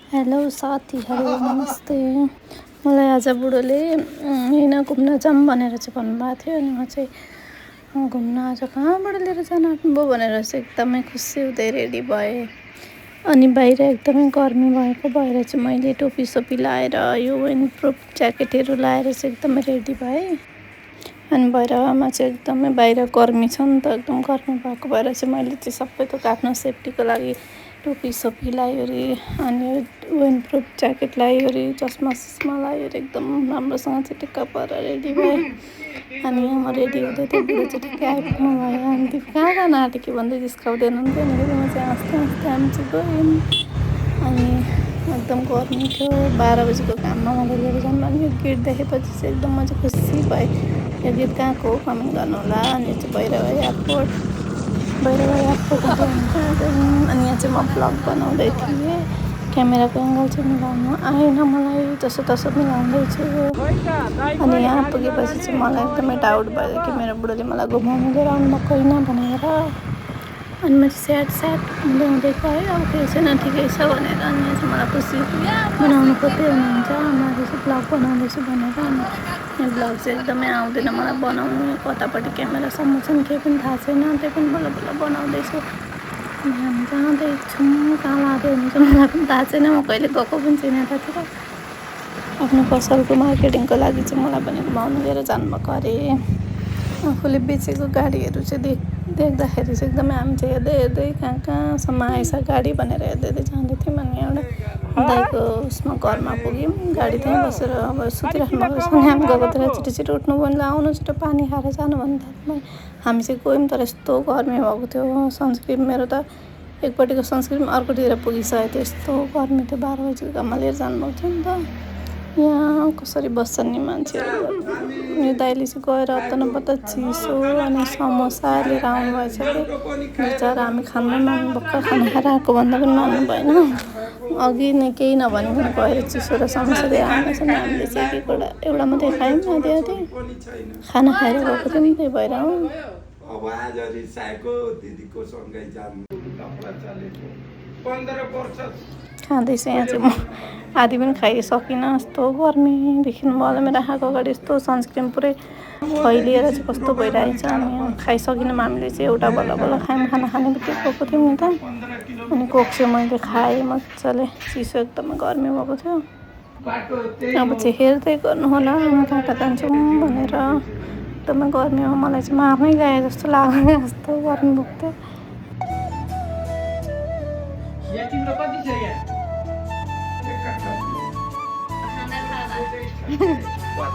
Hello साथीहरू नमस्ते। मलाई आज बुढोले होइन घुम्न जाऊँ भनेर चाहिँ भन्नुभएको थियो अनि म चाहिँ घुम्न आज कहाँबाट लिएर जान आँट्नुभयो भनेर चाहिँ एकदमै खुसी हुँदै रेडी भएँ। अनि बाहिर एकदमै गर्मी भएको भएर चाहिँ मैले टोपी सोपी लाएर यो विन्ड प्रुफ ज्याकेटहरू लाएर चाहिँ एकदमै रेडी भएँ। अनि बाहिरमा चाहिँ एकदमै बाहिर गर्मी छ नि त, एकदम गर्मी भएको भएर चाहिँ मैले चाहिँ सबै थोक आफ्नो सेफ्टीको लागि टोपी सोपी लायोरी अनि विन्ड प्रुफ ज्याकेट लायोरी चस्मा सस्मा लायोरी एकदम राम्रोसँग चाहिँ टिक्का परेर रेडी भएँ। अनि म रेडी हुँदै त्यो बुढो चाहिँ ठिकै आइपुग्नु भयो। अनि तिमी कहाँ जान आँट्यो कि भन्दै जिस्काउँदैन हुन्थ्यो नि, फेरि म चाहिँ हाँस्दै हाँस्दै हामी चाहिँ गयौँ। अनि एकदम गर्मी थियो, 12 बजीको काममा मलाई लिएर जानु। अनि यो गेट देखेपछि चाहिँ एकदम म चाहिँ खुसी भएँ। यो गेट कहाँको हो कमेन्ट गर्नु होला। अनि चाहिँ भैरवा एयरपोर्ट अनि यहाँ चाहिँ म भ्लग बनाउँदै थिएँ। क्यामेराको एङ्गल चाहिँ मिलाउनु आएन, मलाई जसोतसो मिलाउँदैछु। अनि यहाँ पुगेपछि चाहिँ मलाई एकदमै डाउट भयो कि मेरो बुढोले मलाई घुमाउनु लिएर आउनु भएको होइन भनेर। अनि म चाहिँ स्याड हुँदै गएँ, अब केही छैन ठिकै छ भनेर। अनि यहाँ चाहिँ मलाई खुसी बनाउनु खोज्दै हुनुहुन्छ, मैले चाहिँ भ्लग बनाउँदैछु भनेर। अनि यो भ्लग चाहिँ एकदमै आउँदैन मलाई बनाउनु, कतापट्टि क्यामेरा सम्म केही पनि थाहा छैन, त्यही पनि बल्ल बल्ल बनाउँदैछु। अनि हामी जाँदैछौँ, कहाँ लाँदै हुन्छ मलाई पनि थाहा छैन, म कहिले गएको पनि छैन यतातिर। आफ्नो पसलको मार्केटिङको लागि चाहिँ मलाई पनि घुमाउनु लिएर जानुभएको अरे। आफूले बेचेको गाडीहरू चाहिँ देख्दाखेरि चाहिँ एकदमै हामी चाहिँ हेर्दै कहाँसम्म आएछ गाडी भनेर हेर्दै जाँदै थियौँ। अनि एउटा दाइको उसमा घरमा पुग्यौँ, गाडी त्यहीँ बसेर अब सुतिराख्नु भएको छ। हामी गएको त छिटो उठ्नु भने आउनु छिटो पानी खाएर जानु भन्दा हामी चाहिँ गयौँ। तर यस्तो गर्मी भएको थियो, सनस्क्रिन मेरो त एकपट्टिको सनस्क्रिन अर्कोतिर पुगिसकेको थियो, यस्तो गर्मी थियो। 12 बजीको काममा लिएर जानुभएको थियो नि त। यहाँ कसरी बस्छन् नि मान्छेहरू। यो दाइले चाहिँ गएर अत्ता चिसो अनि समोसा लिएर आउनुभएछ कि बिचरा हामी खानु भर्खर खाना खाएर आएको भन्दा पनि मान्नु भएन। अघि नै केही नभनिकन गएर चिसो र समोसा लिएर आउनुहोस्। अनि हामीले चाहिँ एउटा मात्रै खायौँ, आधी खाना खाएर गएको थियौँ, त्यही भएर हो। खाँदैछ यहाँ चाहिँ म आधी पनि खाइसकिनँ, यस्तो गर्मी देखिनु भयो होला। मेरो आँखाको अगाडि यस्तो सनस्क्रिन पुरै फैलिएर चाहिँ कस्तो भइरहेछ। अनि खाइसकिनँ हामीले चाहिँ एउटा बल्ल खायौँ, खाना खाने बित्तिकै गएको थियौँ नि त। अनि कोक चाहिँ मैले खाएँ मजाले, चिसो एकदमै गर्मी भएको थियो। अब चाहिँ हेर्दै गर्नु होला हामी कहाँ जान्छौँ भनेर। एकदमै गर्मीमा मलाई चाहिँ मार्नै गए जस्तो लाग्यो, यस्तो गर्मी भएको थियो।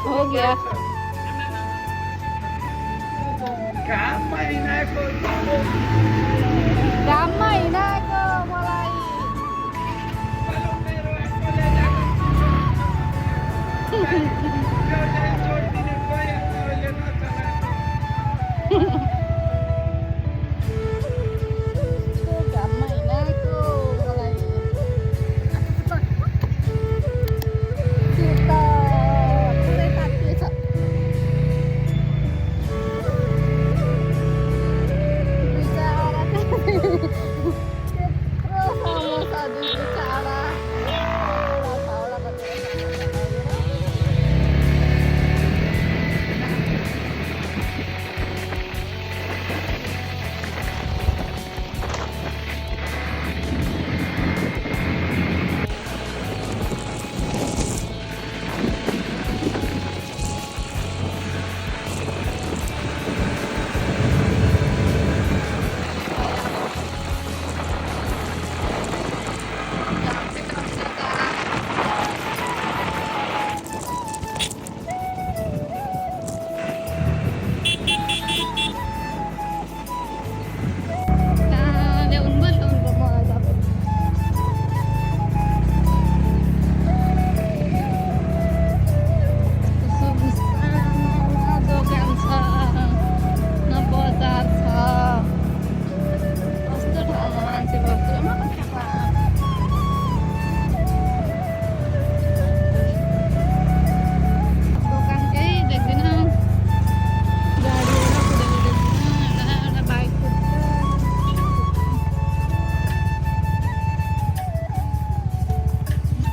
हो गया काममा हिँडाएको मलाई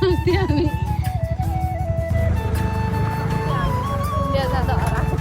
अस्ति हामी इन्डिया जाँदा हराएको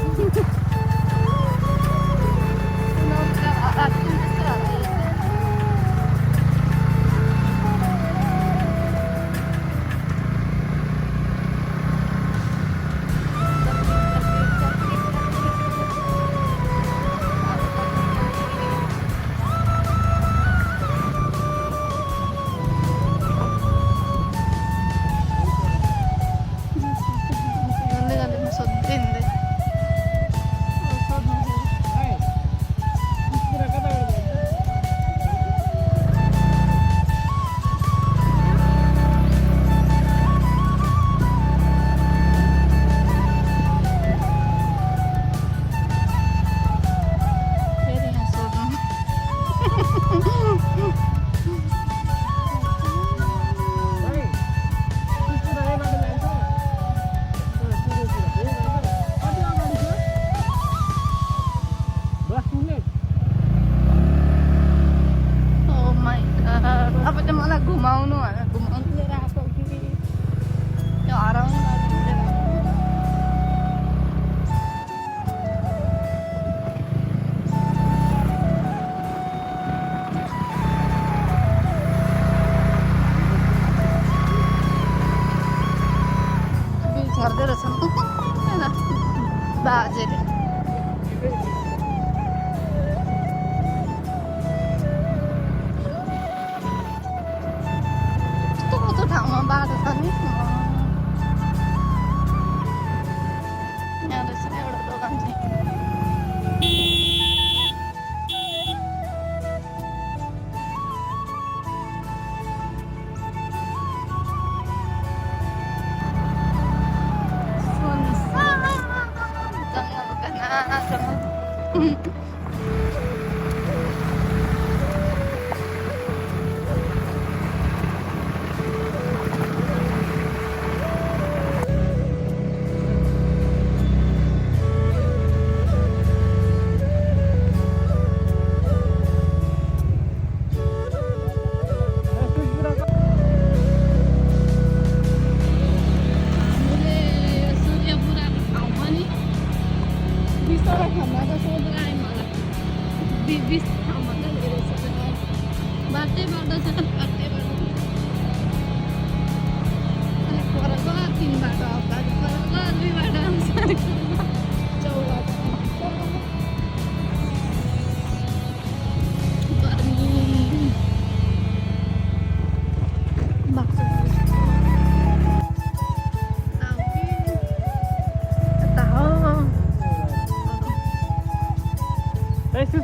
घुमाउनु लिएर आएको कि त्यो हराउनु बिल छर्दै रहेछन् होइन बाजेले ठाउँमा बाटो छ नि यहाँ रहेछ एउटा दोकान चाहिँ बाटै बाटो छ बाटै बाटो अलिक फरक 3 बाटो अगाडि फरक 2 बाटो आउँछ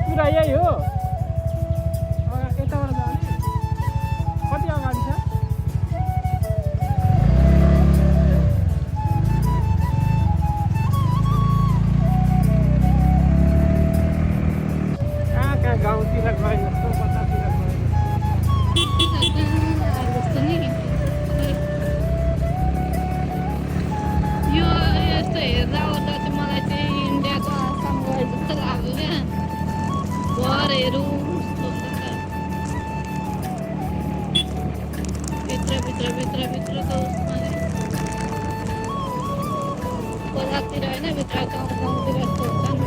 पुरा यही हो यताबाट जाने कति अगाडि छ कहाँ गाउँतिर गए जस्तो कतातिर यो यस्तो हेर्दा ओर्दा चाहिँ मलाई चाहिँ इन्डियाको आसाम गए जस्तो लाग्यो क्या घरहरू भित्र त उसमा बजारतिर होइन भित्र गाउँतिर यस्तो हुन्छ नि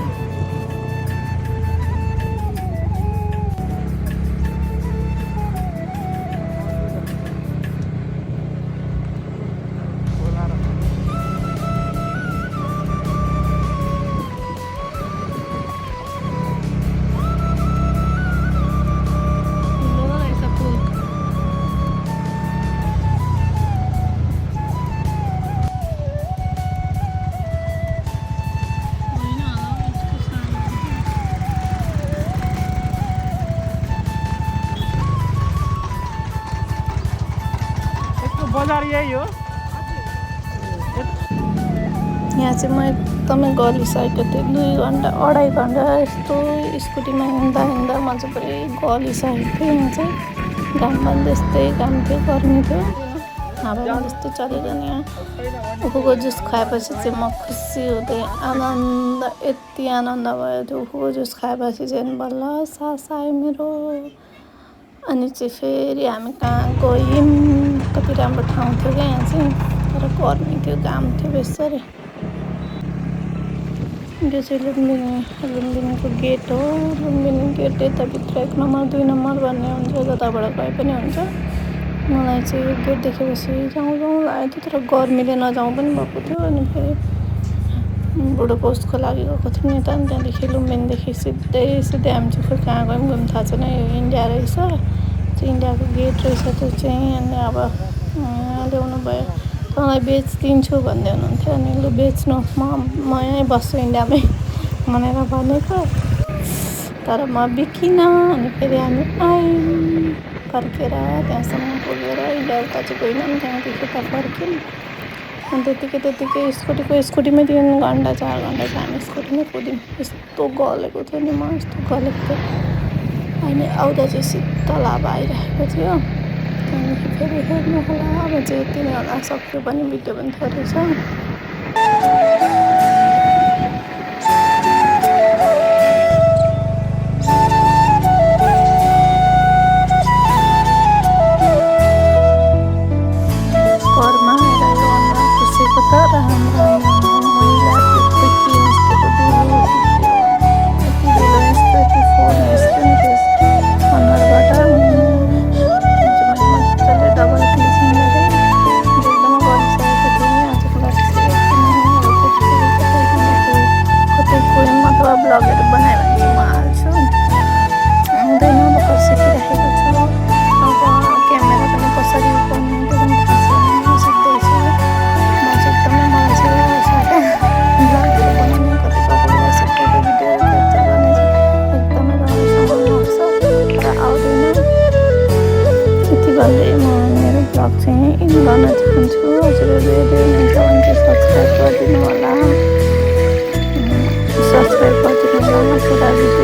बजार यही हो यहाँ चाहिँ म एकदमै गलिसकेको थिएँ 2 घन्टा 2.5 घन्टा यस्तो स्कुटीमा हिँड्दा म चाहिँ पुरै गलिसकेको थिएँ यहाँ चाहिँ घाम पनि त्यस्तै घाम थियो गर्मी थियो हावा त्यस्तो चलेको नि यहाँ उखुको जुस खाएपछि चाहिँ म खुसी हुँदै आनन्द यति आनन्द भयो त्यो उखुको जुस खाएपछि चाहिँ बल्ल सास आयो मेरो अनि चाहिँ फेरि हामी कहाँ गयौँ, कति राम्रो ठाउँ थियो क्या यहाँ चाहिँ, तर गर्मी थियो, घाम थियो बेसरी। यो चाहिँ लुम्बिनीको गेट हो। लुम्बिनी गेट यताभित्र 1 नम्बर 2 नम्बर भन्ने हुन्छ, जताबाट गए पनि हुन्छ। मलाई चाहिँ यो गेट देखेपछि जाउँ लागेको थियो, तर गर्मीले नजाउँ पनि भएको थियो। अनि फेरि बुढोको उसको लागि गएको थियौँ नि त, अनि त्यहाँदेखि लुम्बिनीदेखि सिधै हामी चाहिँ फेरि कहाँ गयौँ थाहा छैन। यो इन्डिया रहेछ, चाहिँ इन्डियाको गेट रहेछ त्यो चाहिँ। अनि अब ल्याउनु भयो, तँलाई बेचिदिन्छु भन्दै हुनुहुन्थ्यो। अनि लु बेच्नु, म यहीँ बस्छु इन्डियामै भनेर भनेको, तर म बिकिनँ। अनि फेरि हामी आयौँ फर्केर, त्यहाँसम्म पुगेर इन्डिया उता चाहिँ गएनौँ, त्यहाँदेखि उता फर्क्यौँ। अनि त्यतिकै स्कुटीमै 3 घन्टा 4 घन्टा चाहिँ हामी स्कुटीमै कुद्यौँ। यस्तो गलेको थियो नि, म यस्तो गलेको थियो। अनि आउँदा चाहिँ शीतल हावा आइरहेको थियो। त्यहाँदेखि फेरि हेर्नु होला, अब चाहिँ यति नै होला, सक्यो पनि भिडियो पनि थोरै छ। घरमा आएर यो अनुहार पुसेको त, र हाम्रो मैला त्यो के निस्केको धुलो सुक्यो, यति धुलो निस्क्यो, यति फोहोर निस्क्यो नि त्यस अनुहारबाट। मैले मजाले डबल क्लिचिङ गरेँ, एकदमै गरिसकेको थिएँ। आजको लागि चाहिँ यति नै। अब फेरि कतै गयौँ अथवा ब्लगहरू बनायो भने चाहिँ म हाल्छु, आउँदैन भर्खर सिकिरहेको छु। अब क्यामेरा पनि कसरी गर्नु त्यो पनि थाहा छैन, सिक्दैछु। म चाहिँ एकदमै, मलाई चाहिँ ब्लगहरू बनाउने, कति कपडा फोटो भिडियोहरू क्याप्चर गर्ने चाहिँ एकदमै रहरसँग लाग्छ, तर आउँदैन। यति भन्दै म मेरो ब्लग चाहिँ इन गर्न चाहन्छु। हजुरहरू हेर्दै हुनुहुन्छ भने चाहिँ सब्सक्राइब गरिदिनु होला, पुरा भिडियो